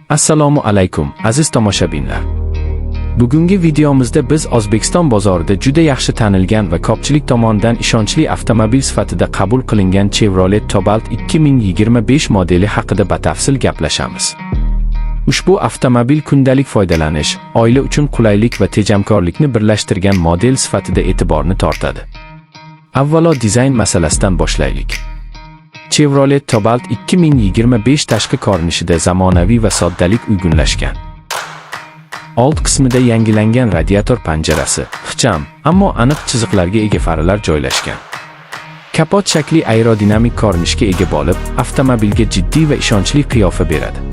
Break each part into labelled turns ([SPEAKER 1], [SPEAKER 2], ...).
[SPEAKER 1] Assalomu alaykum, aziz tomoshabinlar. Bugungi videomizda biz O'zbekiston bozorida juda yaxshi tanilgan va ko'pchilik tomonidan ishonchli avtomobil sifatida qabul qilingan Chevrolet Cobalt 2025 modeli haqida batafsil gaplashamiz. Ushbu avtomobil kundalik foydalanish, oila uchun qulaylik va tejamkorlikni birlashtirgan model sifatida e'tiborni tortadi. Avvalo dizayn masalasidan boshlaylik. Chevrolet Cobalt 2025 tashqi ko'rinishida zamonaviy va soddalik uyg'unlashgan. Old qismida yangilangan radiator panjarasi, ixcham, ammo aniq chiziqlarga ega faralar joylashgan. Kapot shakli aerodinamik ko'rinishga ega bo'lib, avtomobilga jiddiy va ishonchli qiyofa beradi.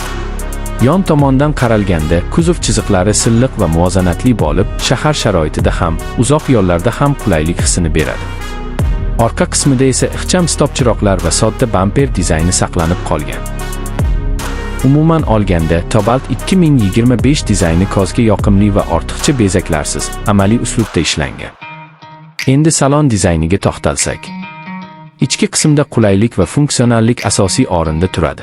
[SPEAKER 1] Yon tomondan qaralganda, kuzov chiziqlari silliq va muvozanatli bo'lib, shahar sharoitida ham, uzoq yo'llarda ham qulaylik hissini beradi. Orqa qismida esa ixcham stop chiroqlar va sodda bamper dizayni saqlanib qolgan. Umuman olganda, Cobalt 2025 dizayni ko'zga yoqimli va ortiqcha bezaklarsiz, amaliy uslubda ishlangan. Endi salon dizayniga to'xtalsak. Ichki qismda qulaylik va funksionallik asosiy o'rinda turadi.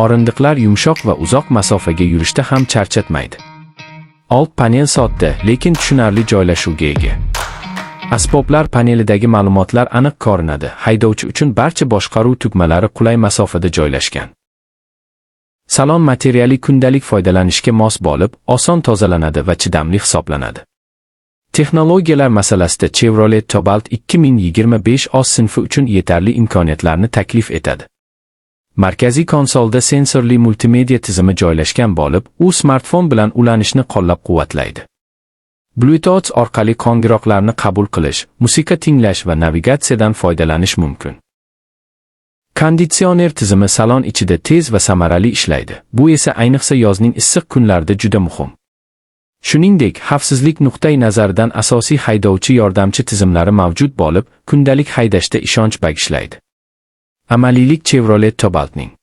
[SPEAKER 1] O'rindiqlar yumshoq va uzoq masofaga yurishda ham charchatmaydi. Old panel sodda, lekin tushunarli joylashuvga ega. Asboblar panelidagi ma'lumotlar aniq ko'rinadi. Haydovchi uchun barcha boshqaruv tugmalari qulay masofada joylashgan. Salon materiali kundalik foydalanishga mos bo'lib, oson tozalanadi va chidamli hisoblanadi. Texnologiyalar masalasida Chevrolet Cobalt 2025 o'z sinfi uchun yetarli imkoniyatlarni taklif etadi. Markaziy konsolda sensorli multimedia tizimi joylashgan bo'lib, u smartfon bilan ulanishni qo'llab-quvvatlaydi. Bluetooth orqali qo'ng'iroqlarni qabul qilish, musiqa tinglash va navigatsiyadan foydalanish mumkin. Konditsioner tizimi salon ichida tez va samarali ishlaydi. Bu esa ayniqsa yozning issiq kunlarida juda muhim. Shuningdek, xavfsizlik nuqtai nazaridan asosiy haydovchi yordamchi tizimlari mavjud bo'lib, kundalik haydashda ishonch bag'ishlaydi. Amaliylik Chevrolet Cobalt'ning